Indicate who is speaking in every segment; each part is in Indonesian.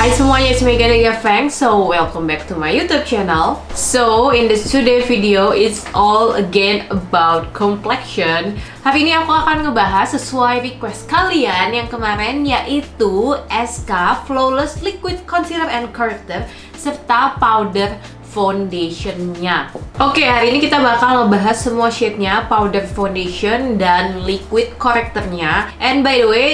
Speaker 1: Hi semuanya, it's Megan Feng. So welcome back to my YouTube channel. So in this today video, it's all again about complexion. Hari ini aku akan ngebahas sesuai request kalian yang kemarin, yaitu SK Flawless Liquid Concealer and Corrector serta powder foundationnya. Oke, hari ini kita bakal ngebahas semua shade-nya, powder foundation dan liquid correctornya. And by the way,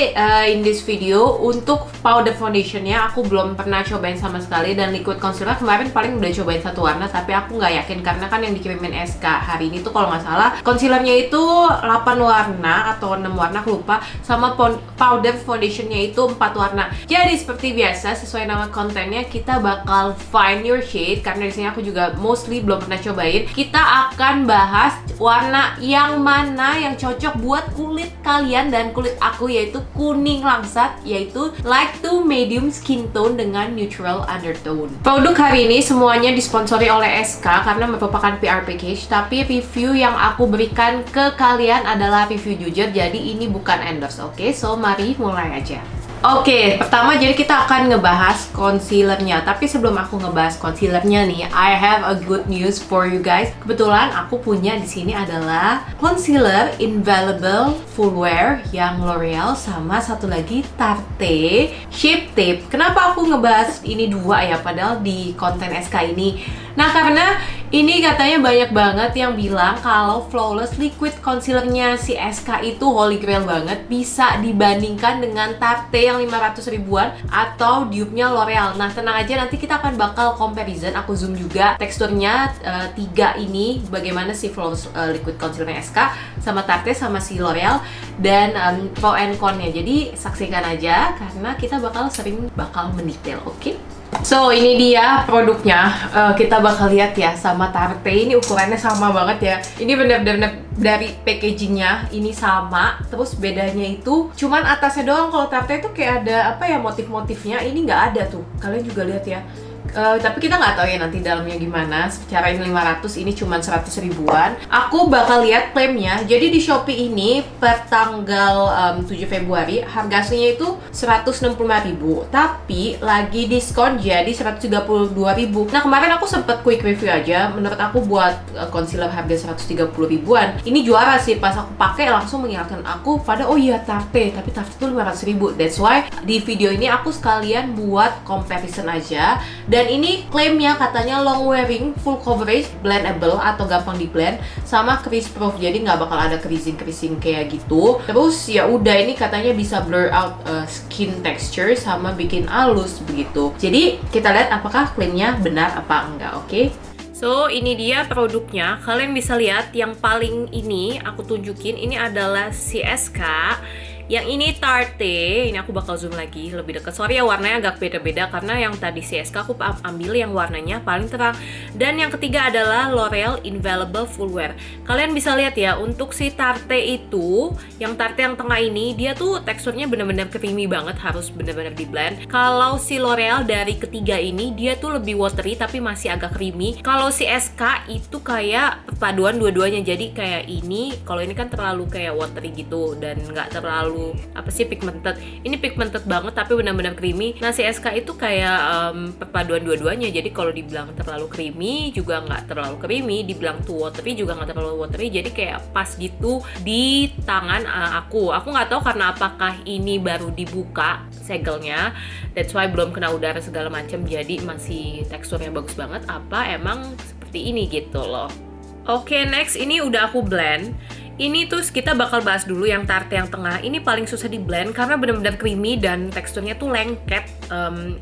Speaker 1: in this video untuk powder foundationnya aku belum pernah cobain sama sekali, dan liquid concealer kemarin paling udah cobain satu warna, tapi aku nggak yakin karena kan yang dikirimin SK hari ini tuh kalau nggak salah concealernya itu 8 warna atau 6 warna, aku lupa, sama powder foundationnya itu 4 warna. Jadi seperti biasa, sesuai nama kontennya kita bakal find your shade, karena di sini aku juga mostly belum pernah cobain. Kita akan bahas warna yang mana yang cocok buat kulit kalian dan kulit aku, yaitu kuning langsat, yaitu light to medium skin tone dengan neutral undertone. Produk hari ini semuanya disponsori oleh SK karena merupakan PR package, tapi review yang aku berikan ke kalian adalah review jujur, jadi ini bukan endorse. Oke, so mari mulai aja. Oke, pertama jadi kita akan ngebahas concealernya. Tapi sebelum aku ngebahas concealernya nih, I have a good news for you guys. Kebetulan aku punya di sini adalah concealer Infallible Full Wear yang L'Oreal, sama satu lagi Tarte Shape Tape. Kenapa aku ngebahas ini dua ya, padahal di konten SK ini? Nah, karena ini katanya banyak banget yang bilang kalau Flawless Liquid Concealernya si SK itu holy grail banget, bisa dibandingkan dengan Tarte yang 500 ribuan atau dupe-nya L'Oreal. Nah, tenang aja, nanti kita akan bakal comparison, aku zoom juga teksturnya tiga ini, bagaimana si Flawless Liquid Concealernya SK sama Tarte sama si L'Oreal, dan pro and con-nya. Jadi saksikan aja karena kita bakal mendetail, oke? So ini dia produknya, kita bakal lihat ya. Sama Tarte ini ukurannya sama banget ya. Ini bener-bener dari packagingnya ini sama, terus bedanya itu cuman atasnya doang. Kalau Tarte itu kayak ada apa ya, motif-motifnya, ini nggak ada tuh. Kalian juga lihat ya. Tapi kita nggak tahu ya nanti dalamnya gimana. Secara ini 500, ini cuma 100 ribuan. Aku bakal lihat klaimnya. Jadi di Shopee ini per tanggal 7 Februari harga aslinya itu 165.000, tapi lagi diskon jadi 132.000. Nah, kemarin aku sempet quick review aja. Menurut aku buat concealer harga 130 ribuan ini juara sih. Pas aku pakai langsung mengingatkan aku pada, oh iya Tarte, tapi Tarte itu 500.000. That's why di video ini aku sekalian buat comparison aja. Dan ini klaimnya katanya long wearing, full coverage, blendable atau gampang di blend, sama crease proof, jadi nggak bakal ada creasing kayak gitu. Terus ya udah, ini katanya bisa blur out skin texture sama bikin halus begitu. Jadi kita lihat apakah klaimnya benar apa enggak, oke? So ini dia produknya. Kalian bisa lihat yang paling ini aku tunjukin, ini adalah CSK. Yang ini Tarte, ini aku bakal zoom lagi lebih dekat. Sorry ya, warnanya agak beda-beda karena yang tadi CSK aku ambil yang warnanya paling terang. Dan yang ketiga adalah L'Oreal Infallible Full Wear. Kalian bisa lihat ya, untuk si Tarte itu, yang Tarte yang tengah ini, dia tuh teksturnya bener-bener creamy banget, harus bener-bener di blend. Kalau si L'Oreal dari ketiga ini, dia tuh lebih watery tapi masih agak creamy. Kalau si SK itu kayak perpaduan dua-duanya, jadi kayak ini, kalau ini kan terlalu kayak watery gitu dan nggak terlalu pigmented. Ini pigmented banget tapi benar-benar creamy. Nah, si SK itu kayak perpaduan dua-duanya. Jadi kalau dibilang terlalu creamy juga nggak terlalu creamy, dibilang too watery juga nggak terlalu watery. Jadi kayak pas gitu di tangan aku. Aku nggak tahu karena apakah ini baru dibuka segelnya, that's why belum kena udara segala macam. Jadi masih teksturnya bagus banget. Apa emang seperti ini gitu loh. Oke, next ini udah aku blend. Ini tuh kita bakal bahas dulu yang Tarte yang tengah. Ini paling susah di blend karena benar-benar creamy dan teksturnya tuh lengket.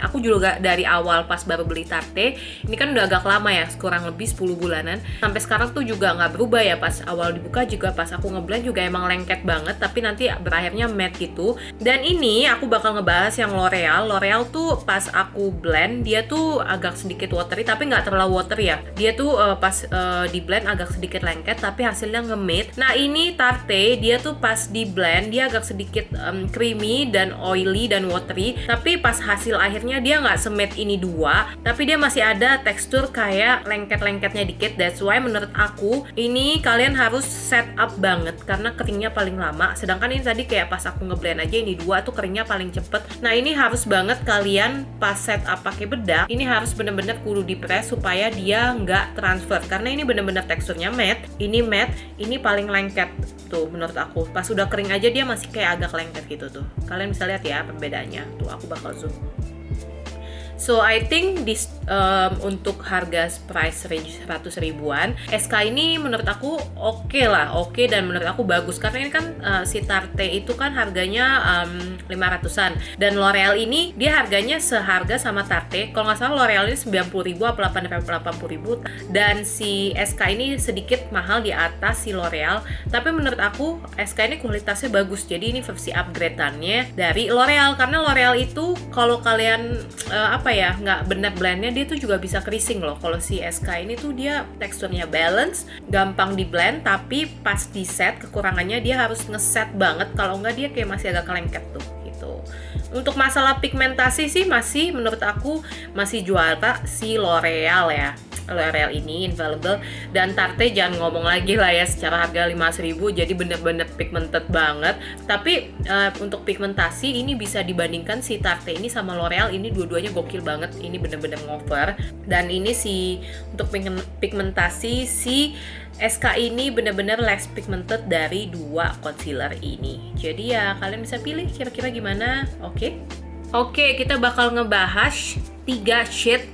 Speaker 1: Aku juga dari awal pas baru beli Tarte, ini kan udah agak lama ya, kurang lebih 10 bulanan. Sampai sekarang tuh juga nggak berubah ya. Pas awal dibuka juga, pas aku ngeblend juga emang lengket banget, tapi nanti berakhirnya matte gitu. Dan ini aku bakal ngebahas yang L'Oreal. L'Oreal tuh pas aku blend, dia tuh agak sedikit watery tapi nggak terlalu watery ya. Dia tuh pas di blend agak sedikit lengket tapi hasilnya nge-matte. Nah, ini Tarte, dia tuh pas di blend dia agak sedikit creamy dan oily dan watery, tapi pas hasil akhirnya dia nggak se-matte ini dua, tapi dia masih ada tekstur kayak lengket-lengketnya dikit. That's why menurut aku ini kalian harus set up banget karena keringnya paling lama. Sedangkan ini tadi kayak pas aku ngeblend aja ini dua tuh keringnya paling cepet. Nah ini harus banget kalian pas set up pakai bedak, ini harus bener-bener kudu di press supaya dia nggak transfer, karena ini bener-bener teksturnya matte, ini paling lengket tuh menurut aku. Pas udah kering aja dia masih kayak agak lengket gitu tuh. Kalian bisa lihat ya perbedaannya. Tuh aku bakal zoom. So I think this untuk harga price range 100 ribuan, SK ini menurut aku oke lah, dan menurut aku bagus karena ini kan si Tarte itu kan harganya 500-an dan L'Oreal ini dia harganya seharga sama Tarte. Kalau nggak salah L'Oreal ini 90 ribu atau 80 ribu dan si SK ini sedikit mahal di atas si L'Oreal, tapi menurut aku SK ini kualitasnya bagus. Jadi ini versi upgrade-annya dari L'Oreal, karena L'Oreal itu kalau kalian nggak bener blendnya dia tuh juga bisa creasing loh. Kalau si SK ini tuh dia teksturnya balance, gampang di blend, tapi pas di set kekurangannya dia harus ngeset banget, kalau nggak dia kayak masih agak kelengket tuh gitu. Untuk masalah pigmentasi sih masih menurut aku masih juara si L'Oreal ya. L'Oreal ini infallible, dan Tarte jangan ngomong lagi lah ya, secara harga 500 ribu jadi bener-bener pigmented banget. Tapi untuk pigmentasi ini bisa dibandingkan si Tarte ini sama L'Oreal, ini dua-duanya gokil banget, ini bener-bener ngover. Dan ini untuk pigmentasi si SK ini bener-bener less pigmented dari dua concealer ini. Jadi ya kalian bisa pilih kira-kira gimana. Oke, kita bakal ngebahas 3 shade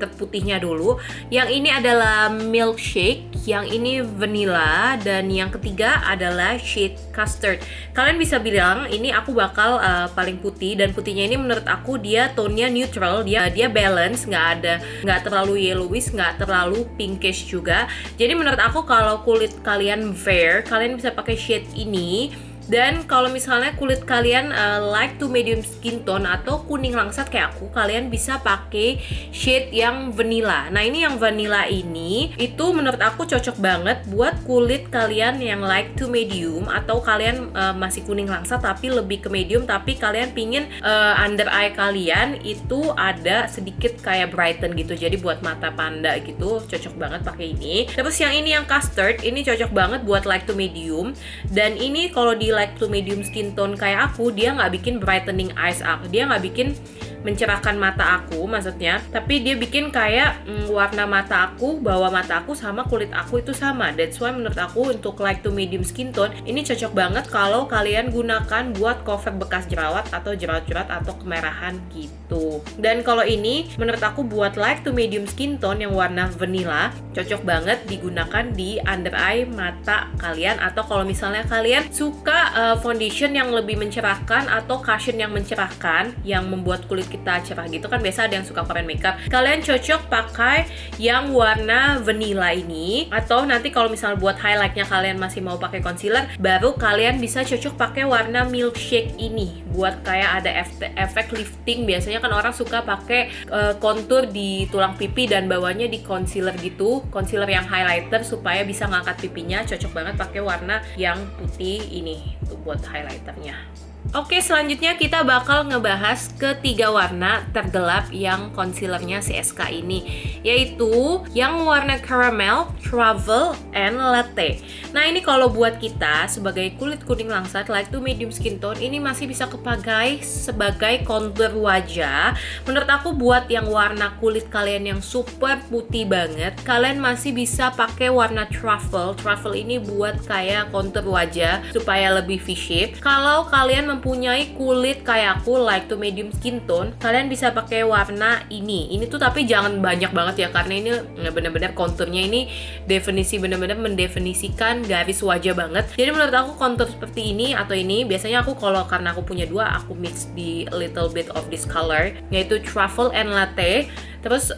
Speaker 1: terputihnya dulu. Yang ini adalah milkshake, yang ini vanilla, dan yang ketiga adalah shade custard. Kalian bisa bilang ini aku bakal paling putih, dan putihnya ini menurut aku dia tone-nya neutral, dia balance, nggak terlalu yellowish, nggak terlalu pinkish juga. Jadi menurut aku kalau kulit kalian fair, kalian bisa pakai shade ini. Dan kalau misalnya kulit kalian light to medium skin tone atau kuning langsat kayak aku, kalian bisa pakai shade yang vanilla. Nah ini yang vanilla ini itu menurut aku cocok banget buat kulit kalian yang light to medium, atau kalian masih kuning langsat tapi lebih ke medium, tapi kalian pingin under eye kalian itu ada sedikit kayak brighten gitu, jadi buat mata panda gitu cocok banget pakai ini. Terus yang ini yang custard ini cocok banget buat light to medium, dan ini kalau di light to medium skin tone kayak aku, dia nggak bikin brightening eyes aku, dia nggak bikin mencerahkan mata aku maksudnya, tapi dia bikin kayak warna mata aku, bawah mata aku sama kulit aku itu sama. That's why menurut aku untuk light to medium skin tone ini cocok banget kalau kalian gunakan buat cover bekas jerawat atau jerawat-jerawat atau kemerahan gitu. Dan kalau ini menurut aku buat light to medium skin tone yang warna vanilla cocok banget digunakan di under eye mata kalian, atau kalau misalnya kalian suka foundation yang lebih mencerahkan atau cushion yang mencerahkan yang membuat kulit kita cerah gitu kan, biasa ada yang suka Korean makeup, kalian cocok pakai yang warna vanilla ini. Atau nanti kalau misalnya buat highlightnya kalian masih mau pakai concealer, baru kalian bisa cocok pakai warna milkshake ini buat kayak ada efek lifting. Biasanya kan orang suka pakai kontur di tulang pipi dan bawahnya di concealer gitu, concealer yang highlighter supaya bisa ngangkat pipinya. Cocok banget pakai warna yang putih ini tuh buat highlighternya. Oke, selanjutnya kita bakal ngebahas ketiga warna tergelap yang concealernya si SK ini, yaitu yang warna caramel, travel, and latte. Nah ini kalau buat kita sebagai kulit kuning langsat light to medium skin tone, ini masih bisa kepakai sebagai contour wajah. Menurut aku buat yang warna kulit kalian yang super putih banget, kalian masih bisa pakai warna truffle. Truffle ini buat kayak contour wajah supaya lebih V-shape. Kalau kalian mempunyai kulit kayak aku light to medium skin tone, kalian bisa pakai warna ini. Ini tuh tapi jangan banyak banget ya, karena ini bener-bener konturnya ini definisi, bener-bener mendefinisikan garis wajah banget. Jadi menurut aku kontur seperti ini atau ini biasanya aku karena aku punya dua, aku mix di a little bit of this color, yaitu truffle and latte. Terus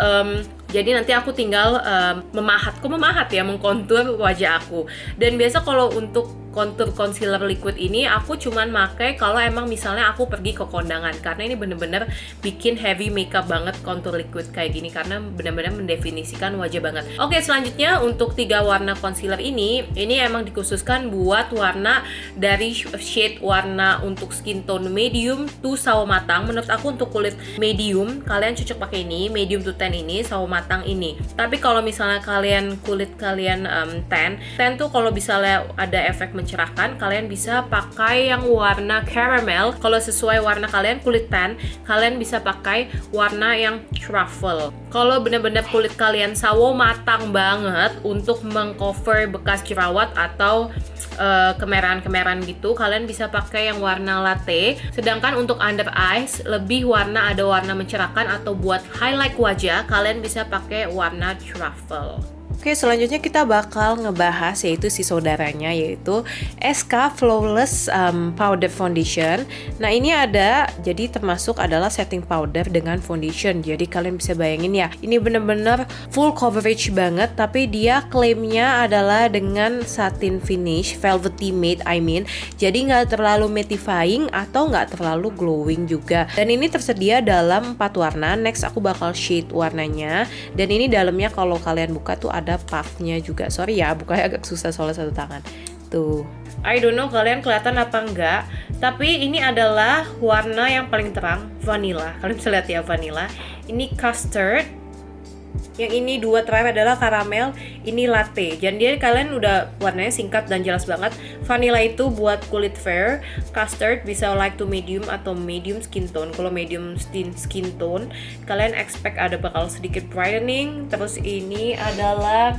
Speaker 1: jadi nanti aku tinggal mengkontur wajah aku. Dan biasa kalau untuk kontur concealer liquid ini aku cuman pakai kalau emang misalnya aku pergi ke kondangan, karena ini bener-bener bikin heavy makeup banget kontur liquid kayak gini, karena bener-bener mendefinisikan wajah banget. Oke, selanjutnya untuk 3 warna concealer ini emang dikhususkan buat warna dari shade warna untuk skin tone medium to sawo matang. Menurut aku untuk kulit medium kalian cocok pakai ini, medium to tan ini, sawo matang ini. Tapi kalau misalnya kulit kalian tan tuh kalau misalnya ada efek mencerahkan, kalian bisa pakai yang warna caramel. Kalau sesuai warna kalian kulit tan, kalian bisa pakai warna yang truffle. Kalau benar-benar kulit kalian sawo matang banget untuk mengcover bekas jerawat atau kemerahan-kemerahan gitu, kalian bisa pakai yang warna latte. Sedangkan untuk under eyes lebih ada warna mencerahkan atau buat highlight wajah, kalian bisa pakai warna truffle. Oke, selanjutnya kita bakal ngebahas yaitu si saudaranya, yaitu SK Flawless Powder Foundation. Nah, ini jadi termasuk adalah setting powder dengan foundation. Jadi kalian bisa bayangin ya, ini bener-bener full coverage banget, tapi dia klaimnya adalah dengan satin finish, velvety matte jadi nggak terlalu mattifying atau nggak terlalu glowing juga. Dan ini tersedia dalam 4 warna. Next aku bakal shade warnanya, dan ini dalamnya kalau kalian buka tuh ada puffnya juga. Sorry ya, bukanya agak susah soalnya satu tangan. Tuh, I don't know kalian kelihatan apa enggak, tapi ini adalah warna yang paling terang, vanilla. Kalian bisa lihat ya, vanilla. Ini custard. Yang ini 2 terakhir adalah caramel, ini latte. Jadi kalian udah warnanya singkat dan jelas banget. Vanilla itu buat kulit fair, custard bisa light to medium atau medium skin tone. Kalau medium skin tone, kalian expect ada bakal sedikit brightening. Terus ini adalah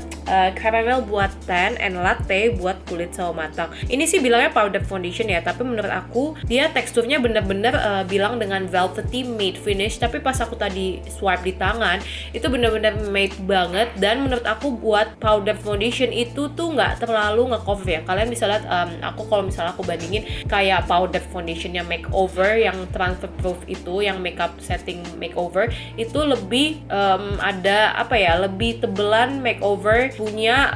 Speaker 1: caramel buat tan, and latte buat kulit sawo matang. Ini sih bilangnya powder foundation ya, tapi menurut aku dia teksturnya bener-bener bilang dengan velvety matte finish. Tapi pas aku tadi swipe di tangan, itu bener-bener matte banget. Dan menurut aku buat powder foundation itu tuh nggak terlalu nge-cover ya. Kalian bisa lihat kalau misalnya aku bandingin kayak powder foundationnya makeover yang transfer proof itu, yang makeup setting makeover itu lebih lebih tebelan makeover punya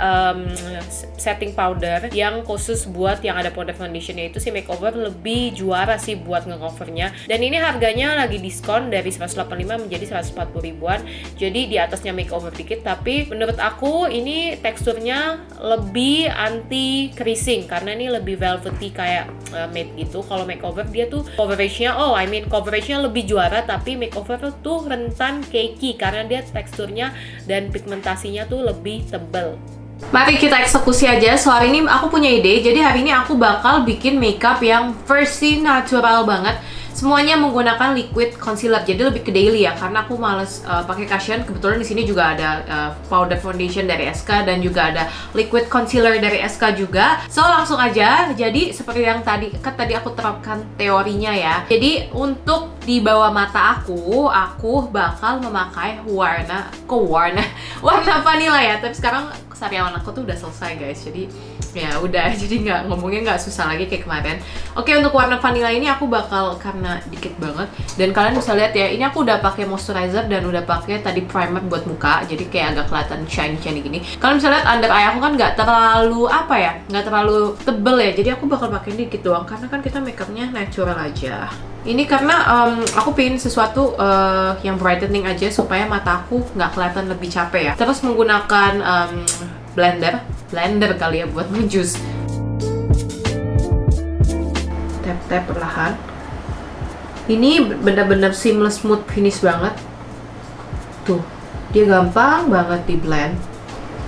Speaker 1: setting powder yang khusus buat yang ada powder foundationnya itu si makeover lebih juara sih buat nge-covernya. Dan ini harganya lagi diskon dari 185 menjadi 140 ribuan, jadi di atasnya makeover dikit. Tapi menurut aku ini teksturnya lebih anti creasing karena ini lebih velvety kayak matte gitu. Kalau makeover dia tuh coveragenya lebih juara, tapi makeover tuh rentan cakey karena dia teksturnya dan pigmentasinya tuh lebih tebal. Mari kita eksekusi aja. So hari ini aku punya ide. Jadi hari ini aku bakal bikin makeup yang versi natural banget. Semuanya menggunakan liquid concealer, jadi lebih ke daily ya, karena aku males pakai cushion. Kebetulan di sini juga ada powder foundation dari SK dan juga ada liquid concealer dari SK juga. So langsung aja. Jadi seperti yang tadi aku terapkan teorinya ya. Jadi untuk di bawah mata aku bakal memakai warna vanilla ya. Tapi sekarang sariawan aku tuh udah selesai guys, jadi ya udah, jadi ngomongnya nggak susah lagi kayak kemarin. Oke, untuk warna vanilla ini aku bakal, karena dikit banget dan kalian bisa lihat ya, ini aku udah pakai moisturizer dan udah pakai tadi primer buat muka, jadi kayak agak kelihatan shiny gini. Kalian bisa lihat under eye aku kan nggak terlalu tebel ya, jadi aku bakal pakai dikit doang karena kan kita makeupnya natural aja. Ini karena aku pengen sesuatu yang brightening aja supaya mata aku nggak kelihatan lebih capek ya. Terus menggunakan blender kali ya buat menjus. Tap perlahan. Ini benar-benar seamless smooth finish banget. Tuh, dia gampang banget di blend.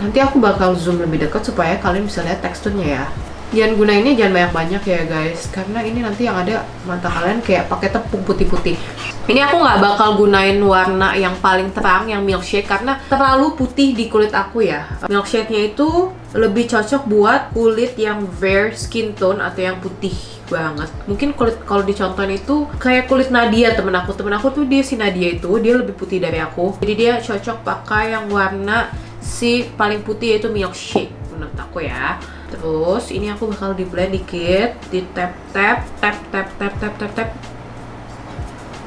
Speaker 1: Nanti aku bakal zoom lebih dekat supaya kalian bisa lihat teksturnya ya. Jangan gunainnya jangan banyak-banyak ya guys, karena ini nanti yang ada mata kalian kayak pakai tepung putih-putih. Ini aku nggak bakal gunain warna yang paling terang, yang milkshake, karena terlalu putih di kulit aku ya. Milkshake-nya itu lebih cocok buat kulit yang fair skin tone atau yang putih banget. Mungkin kulit kalau dicontohin itu kayak kulit Nadia, temen aku tuh si Nadia itu dia lebih putih dari aku. Jadi dia cocok pakai yang warna si paling putih yaitu milkshake menurut aku ya. Terus ini aku bakal di blend dikit, di tap.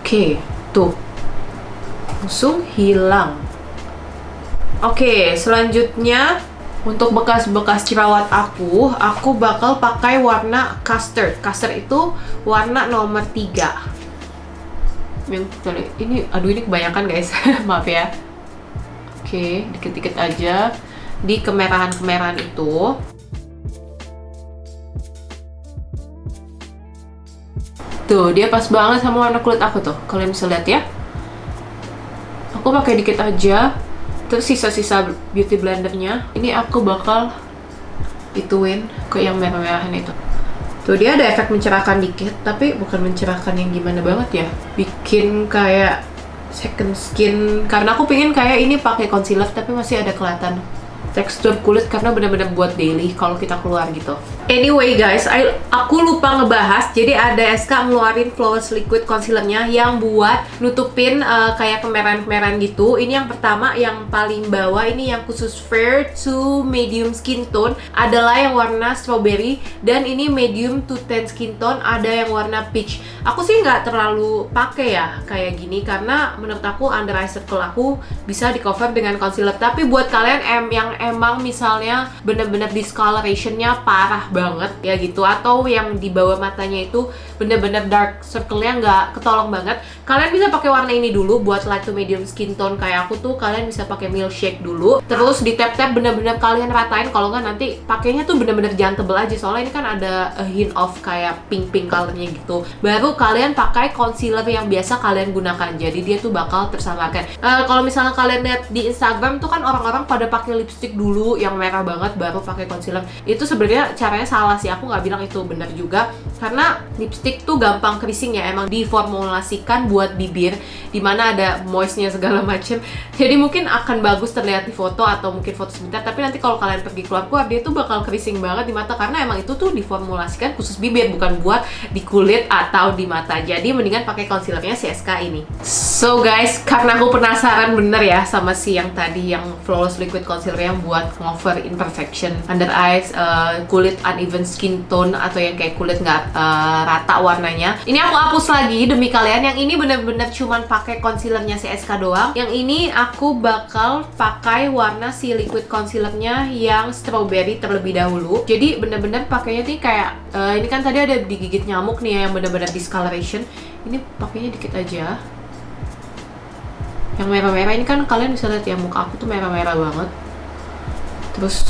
Speaker 1: Oke, tuh langsung hilang. Oke, selanjutnya untuk bekas-bekas jerawat aku bakal pakai warna custard. Custard itu warna nomor 3. Yang ini, aduh ini kebanyakan guys, maaf ya. Oke, dikit-dikit aja di kemerahan-kemerahan itu. Tuh, dia pas banget sama warna kulit aku tuh. Kalian bisa lihat ya. Aku pakai dikit aja. Terus sisa-sisa beauty blendernya, ini aku bakal ituin ke yang merah-merahan itu. Tuh, dia ada efek mencerahkan dikit, tapi bukan mencerahkan yang gimana banget ya. Bikin kayak second skin, karena aku pengen kayak ini pakai concealer tapi masih ada kelihatan tekstur kulit karena benar-benar buat daily kalau kita keluar gitu. Anyway guys, aku lupa ngebahas. Jadi ada SK ngeluarin flawless liquid concealernya yang buat nutupin kayak kemerahan-kemerahan gitu. Ini yang pertama, yang paling bawah ini yang khusus fair to medium skin tone adalah yang warna strawberry, dan ini medium to tan skin tone ada yang warna peach. Aku sih nggak terlalu pakai ya kayak gini karena menurut aku under eye circle aku bisa di cover dengan concealer. Tapi buat kalian yang emang misalnya bener-bener discoloration-nya parah banget ya gitu, atau yang di bawah matanya itu bener-bener dark circle-nya nggak ketolong banget, kalian bisa pakai warna ini dulu buat light to medium skin tone kayak aku tuh. Kalian bisa pakai milkshake dulu, terus di tap-tap bener-bener kalian ratain. Kalau nggak nanti pakainya tuh bener-bener jangan tebel aja, soalnya ini kan ada a hint of kayak pink-pink colornya gitu. Baru kalian pakai concealer yang biasa kalian gunakan, jadi dia tuh bakal tersamarkan. Kalau misalnya kalian lihat di Instagram tuh kan orang-orang pada pakai lipstick dulu yang merah banget baru pakai concealer. Itu sebenarnya caranya salah sih, aku nggak bilang itu benar juga, karena lipstick tuh gampang keriting ya, emang diformulasikan buat bibir dimana ada moistnya segala macem. Jadi mungkin akan bagus terlihat di foto atau mungkin foto sebentar, tapi nanti kalau kalian pergi keluar dia tuh bakal keriting banget di mata karena emang itu tuh diformulasikan khusus bibir, bukan buat di kulit atau di mata. Jadi mendingan pakai concealernya si SK ini. So guys, karena aku penasaran bener ya sama si yang tadi, yang flawless liquid concealer yang buat cover imperfection under eyes, kulit uneven skin tone atau yang kayak kulit nggak rata warnanya. Ini aku hapus lagi demi kalian. Yang ini bener-bener cuman pakai concealernya si SK doang. Yang ini aku bakal pakai warna si liquid concealernya yang strawberry terlebih dahulu. Jadi bener-bener pakainya nih kayak ini kan tadi ada digigit nyamuk nih ya, yang bener-bener discoloration. Ini pakainya dikit aja. Yang merah-merah ini kan kalian bisa lihat ya, muka aku tuh merah-merah banget. Terus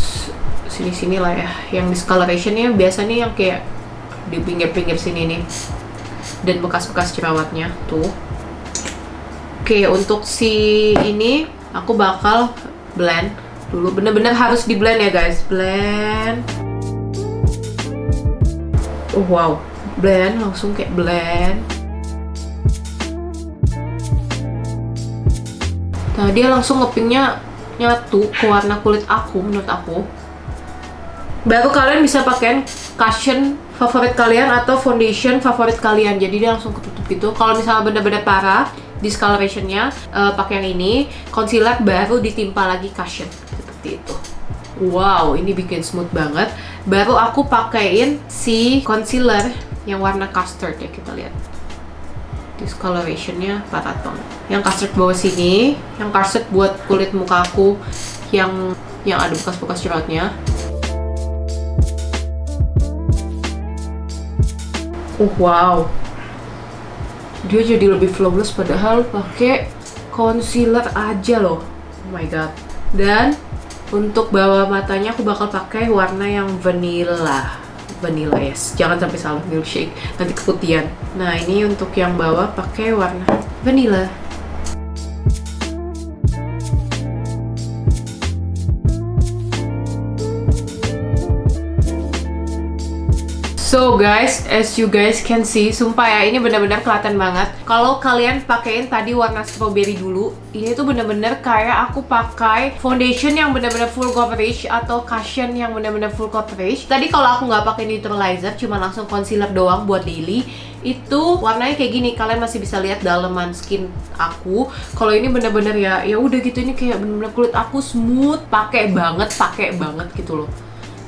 Speaker 1: sini-sini lah ya, yang discolorationnya biasanya yang kayak di pinggir-pinggir sini nih, dan bekas-bekas jerawatnya tuh. Oke, untuk si ini aku bakal blend dulu. Bener-bener harus di blend ya guys, blend. Oh wow, blend langsung kayak blend. Nah, dia langsung ngepinknya nyatu ke warna kulit aku, menurut aku. Baru kalian bisa pakai cushion favorit kalian atau foundation favorit kalian, jadi dia langsung ketutup gitu. Kalau misalnya bener-bener parah discoloration-nya, pakai yang ini, concealer baru ditimpa lagi cushion seperti itu. Wow, ini bikin smooth banget. Baru aku pakein si concealer yang warna custard ya, kita lihat. Discoloration-nya parah banget. Yang custard bawah sini, yang custard buat kulit muka aku yang ada bekas-bekas jerawatnya. Wow, dia jadi lebih flawless padahal pakai concealer aja loh. Oh my god. Dan untuk bawah matanya aku bakal pakai warna yang vanilla. Vanilla, yes, jangan sampai salah, milkshake nanti keputihan. Nah, ini untuk yang bawah pakai warna vanilla. So guys, as you guys can see, sumpah ya, ini bener-bener kelihatan banget. Kalau kalian pakein tadi warna strawberry dulu, ini tuh bener-bener kayak aku pakai foundation yang bener-bener full coverage atau cushion yang bener-bener full coverage. Tadi kalau aku nggak pakai neutralizer, cuma langsung concealer doang buat daily, itu warnanya kayak gini. Kalian masih bisa lihat daleman skin aku. Kalau ini bener-bener ya udah gitu, ini kayak bener-bener kulit aku smooth, pakai banget gitu loh.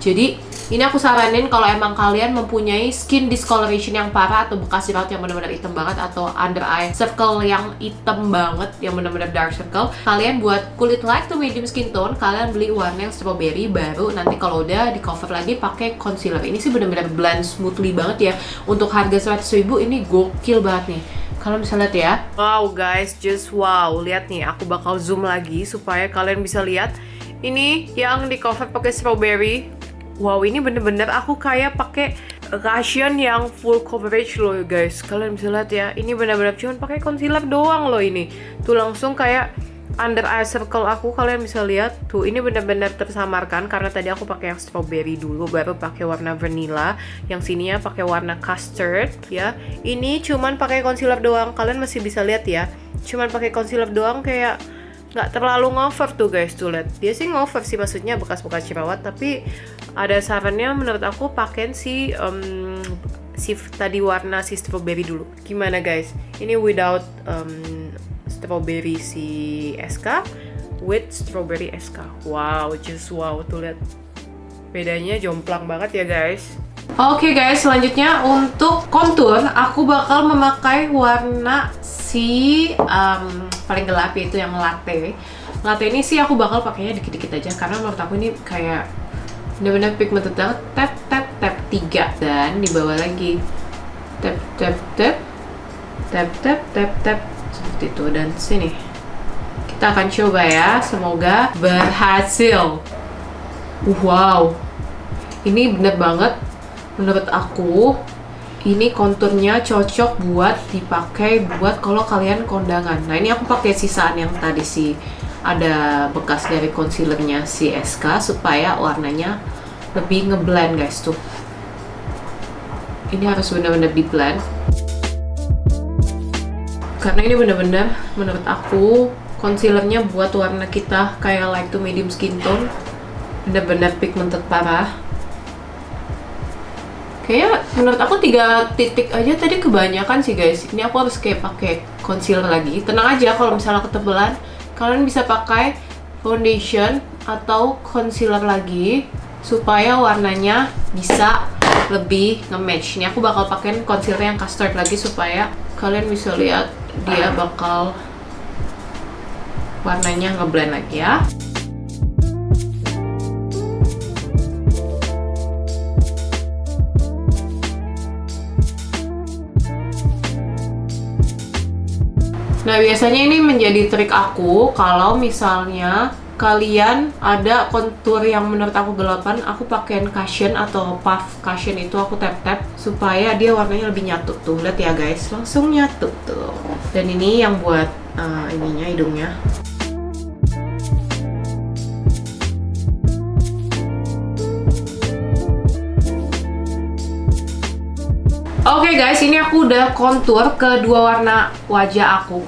Speaker 1: Jadi Ini aku saranin kalau emang kalian mempunyai skin discoloration yang parah atau bekas jerawat yang benar-benar hitam banget atau under eye circle yang hitam banget, yang benar-benar dark circle, kalian buat kulit light to medium skin tone, kalian beli warna yang strawberry, baru nanti kalau udah di cover lagi pakai concealer. Ini sih benar-benar blend smoothly banget ya. Untuk harga 100.000 ini gokil banget nih. Kalian bisa lihat ya. Wow guys, just wow. Lihat nih, aku bakal zoom lagi supaya kalian bisa lihat. Ini yang di cover pakai strawberry. Wow, ini bener-bener aku kayak pakai cushion yang full coverage loh guys. Kalian bisa lihat ya, ini bener-bener cuma pakai concealer doang loh ini. Tuh langsung kayak under eye circle aku, kalian bisa lihat. Tuh, ini bener-bener tersamarkan karena tadi aku pakai yang strawberry dulu, baru pakai warna vanilla. Yang sininya pakai warna custard ya. Ini cuman pakai concealer doang. Kalian masih bisa lihat ya. Cuman pakai concealer doang kayak nggak terlalu ngover tuh guys, tuh lihat. Dia sih ngover sih, maksudnya bekas-bekas jerawat, tapi ada sarannya menurut aku pakai si tadi warna si strawberry dulu. Gimana guys? Ini without strawberry si SK, with strawberry SK. Wow, just wow, tuh lihat. Bedanya jomplang banget ya guys. Oke guys, selanjutnya untuk contour aku bakal memakai warna si paling gelap, yaitu yang latte. Latte ini sih aku bakal pakainya dikit-dikit aja karena menurut aku ini kayak benar-benar pigmented banget. Tap tap tap 3 dan di bawah lagi. Tap tap tap tap tap tap tap seperti itu, dan sini. Kita akan coba ya, semoga berhasil. Wow. Ini bener banget menurut aku. Ini konturnya cocok buat dipakai buat kalau kalian kondangan. Nah, ini aku pakai sisaan yang tadi sih, ada bekas dari concealernya si SK supaya warnanya lebih ngeblend guys. Tuh, ini harus benar-benar di blend karena ini benar-benar menurut aku concealernya buat warna kita kayak light to medium skin tone, benar-benar pigmented parah. Kayaknya menurut aku 3 titik aja tadi kebanyakan sih guys. Ini aku harus kayak pakai concealer lagi. Tenang aja, kalau misalnya ketebelan, kalian bisa pakai foundation atau concealer lagi supaya warnanya bisa lebih nge-match. Ini aku bakal pakai concealer yang custard lagi supaya kalian bisa lihat dia bakal warnanya nge-blend lagi ya. Nah, biasanya ini menjadi trik aku kalau misalnya kalian ada kontur yang menurut aku gelapan, aku pakein cushion atau puff cushion, itu aku tap-tap supaya dia warnanya lebih nyatu. Tuh, lihat ya guys, langsung nyatu tuh. Dan ini yang buat ininya, hidungnya. Oke guys, ini aku udah kontur kedua warna wajah aku,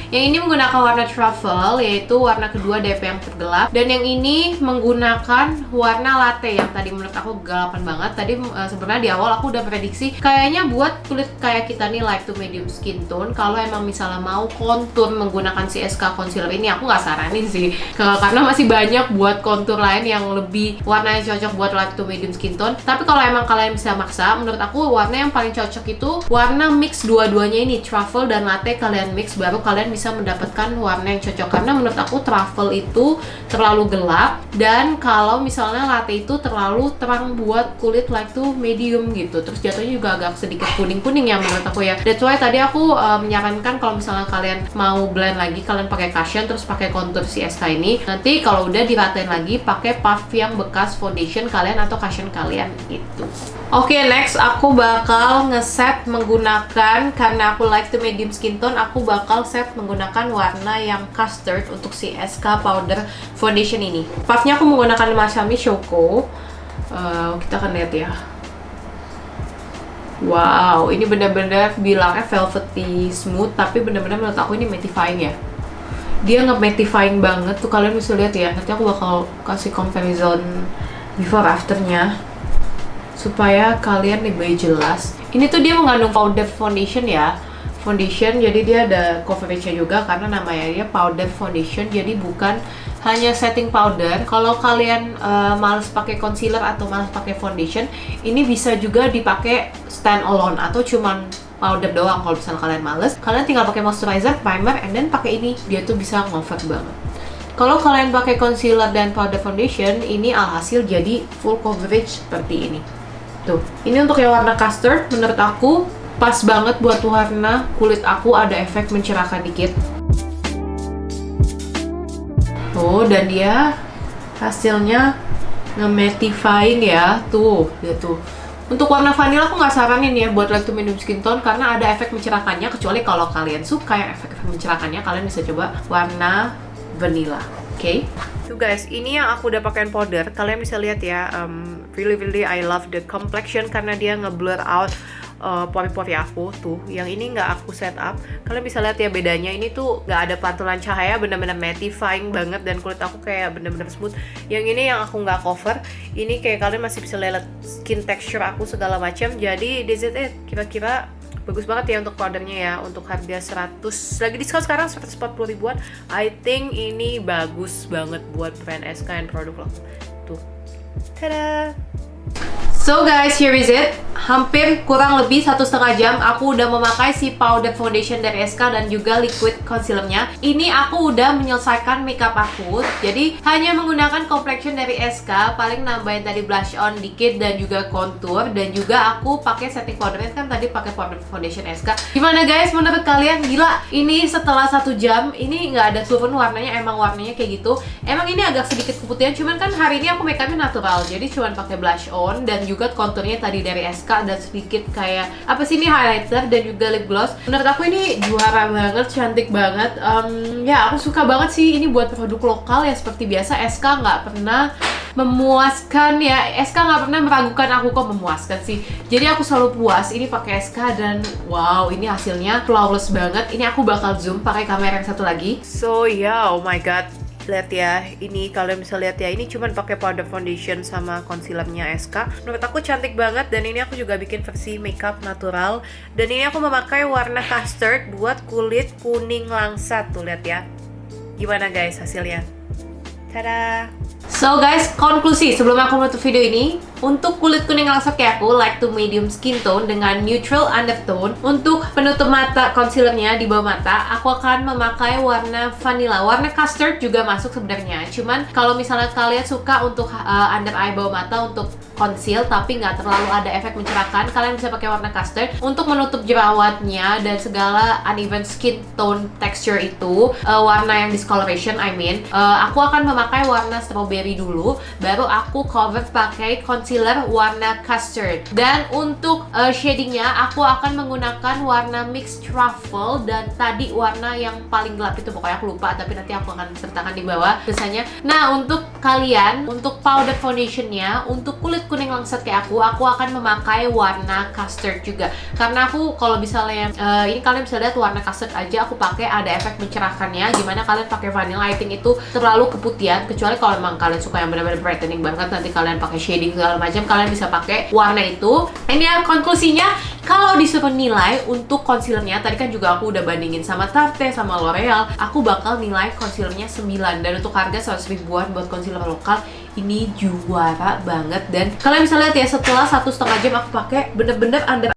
Speaker 1: Yang ini menggunakan warna truffle, yaitu warna kedua DP yang tergelap. Dan yang ini menggunakan warna latte yang tadi menurut aku gelapan banget. Tadi sebenarnya di awal aku udah prediksi kayaknya buat kulit kayak kita nih light to medium skin tone. Kalau emang misalnya mau kontur menggunakan si SK concealer ini, aku nggak saranin sih, karena masih banyak buat kontur lain yang lebih warnanya cocok buat light to medium skin tone. Tapi kalau emang kalian bisa maksa, menurut aku warna yang paling cocok itu warna mix dua-duanya ini, truffle dan latte. Kalian mix baru kalian bisa mendapatkan warna yang cocok, karena menurut aku truffle itu terlalu gelap dan kalau misalnya latte itu terlalu terang buat kulit light to medium gitu, terus jatuhnya juga agak sedikit kuning-kuning ya menurut aku ya. That's why tadi aku menyarankan kalau misalnya kalian mau blend lagi, kalian pakai cushion terus pakai contour si SK ini. Nanti kalau udah diratain lagi pakai puff yang bekas foundation kalian atau cushion kalian gitu. Oke, next aku bakal ngeset menggunakan, karena aku light to medium skin tone, aku bakal set menggunakan warna yang custard untuk si SK powder foundation ini. Puffnya aku menggunakan Masami Choco. Kita akan lihat ya. Wow, ini benar-benar bilangnya velvety smooth, tapi benar-benar menurut aku ini mattifying ya. Dia nge-mattifying banget tuh, kalian bisa lihat ya. Nanti aku bakal kasih comparison before afternya supaya kalian lebih jelas. Ini tuh dia mengandung powder foundation ya, jadi dia ada coverage-nya juga karena namanya dia powder foundation, jadi bukan hanya setting powder. Kalau kalian males pakai concealer atau males pakai foundation, ini bisa juga dipakai stand alone atau cuman powder doang. Kalau misalnya kalian males, kalian tinggal pakai moisturizer, primer, and then pakai ini. Dia tuh bisa ngover banget. Kalau kalian pakai concealer dan powder foundation, ini alhasil jadi full coverage seperti ini. Tuh, ini untuk yang warna custard, menurut aku pas banget buat warna kulit aku, ada efek mencerahkan dikit. Tuh, dan dia hasilnya nge-mattifying ya. Tuh, lihat tuh. Untuk warna vanilla aku nggak saranin ya buat light to medium skin tone karena ada efek mencerahkannya, kecuali kalau kalian suka yang efek-efek mencerahkannya, kalian bisa coba warna vanilla. Oke? Tuh guys, ini yang aku udah pakein powder. Kalian bisa lihat ya, really I love the complexion karena dia nge-blur out pori-pori aku tuh. Yang ini nggak aku set up. Kalian bisa lihat ya bedanya. Ini tuh nggak ada pantulan cahaya, bener-bener mattifying banget dan kulit aku kayak bener-bener smooth. Yang ini yang aku nggak cover. Ini kayak kalian masih bisa lihat skin texture aku segala macam. Jadi this is it. Kira-kira bagus banget ya untuk powdernya ya. Untuk harga 100, lagi diskon sekarang 140 ribuan. I think ini bagus banget buat brand SK and produk lo. Tuh. Tada! So guys, here is it. Hampir kurang lebih 1,5 jam aku udah memakai si powder foundation dari SK dan juga liquid concealernya. Ini aku udah menyelesaikan makeup aku. Jadi hanya menggunakan complexion dari SK, paling nambahin tadi blush on dikit dan juga contour, dan juga aku pakai setting powdernya kan tadi pakai powder foundation SK. Gimana guys, menurut kalian? Gila, ini setelah 1 jam ini nggak ada turun warnanya, emang warnanya kayak gitu. Emang ini agak sedikit keputihan, cuman kan hari ini aku makeupnya natural, jadi cuman pakai blush on dan juga contournya tadi dari SK dan sedikit kayak apa sih ini highlighter dan juga lip gloss. Menurut aku ini juara banget, cantik banget. Ya aku suka banget sih ini buat produk lokal ya, seperti biasa SK nggak pernah memuaskan ya. SK nggak pernah meragukan aku, kok memuaskan sih. Jadi aku selalu puas ini pakai SK dan wow, ini hasilnya flawless banget. Ini aku bakal zoom pakai kamera yang satu lagi. So yeah, oh my god. Lihat ya, ini kalian bisa lihat ya, ini cuman pakai powder foundation sama concealernya SK. Menurut aku cantik banget dan ini aku juga bikin versi makeup natural. Dan ini aku memakai warna custard buat kulit kuning langsat. Tuh lihat ya. Gimana guys hasilnya? Tada! So guys, konklusi sebelum aku menutup video ini, untuk kulit kuning langsat kayak aku, light to medium skin tone dengan neutral undertone, untuk penutup mata concealernya di bawah mata, aku akan memakai warna vanilla. Warna custard juga masuk sebenarnya. Cuman kalau misalnya kalian suka untuk under eye bawah mata untuk conceal tapi nggak terlalu ada efek mencerahkan, kalian bisa pakai warna custard untuk menutup jerawatnya dan segala uneven skin tone texture itu. Warna yang discoloration, aku akan memakai warna strawberry dulu, baru aku cover pakai concealer warna custard. Dan untuk shadingnya aku akan menggunakan warna mixed truffle dan tadi warna yang paling gelap itu, pokoknya aku lupa tapi nanti aku akan sertakan di bawah tulisannya. Nah untuk kalian, untuk powder foundationnya, untuk kulit kuning langsat kayak aku akan memakai warna custard juga. Karena aku kalau misalnya ini kalian bisa lihat warna custard aja aku pakai ada efek mencerahkannya. Gimana kalian pakai vanilla, I think itu terlalu keputihan. Kecuali kalau memang kalian suka yang benar-benar brightening banget, nanti kalian pakai shading segala macam, kalian bisa pakai warna itu. Ini ya konklusinya. Kalau disuruh nilai untuk concealernya, tadi kan juga aku udah bandingin sama Tarte, sama L'Oreal, aku bakal nilai concealernya 9. Dan untuk harga 100 ribuan buat concealer lokal, ini juara banget. Dan kalian bisa lihat ya, setelah 1,5 jam aku pakai, bener-bener under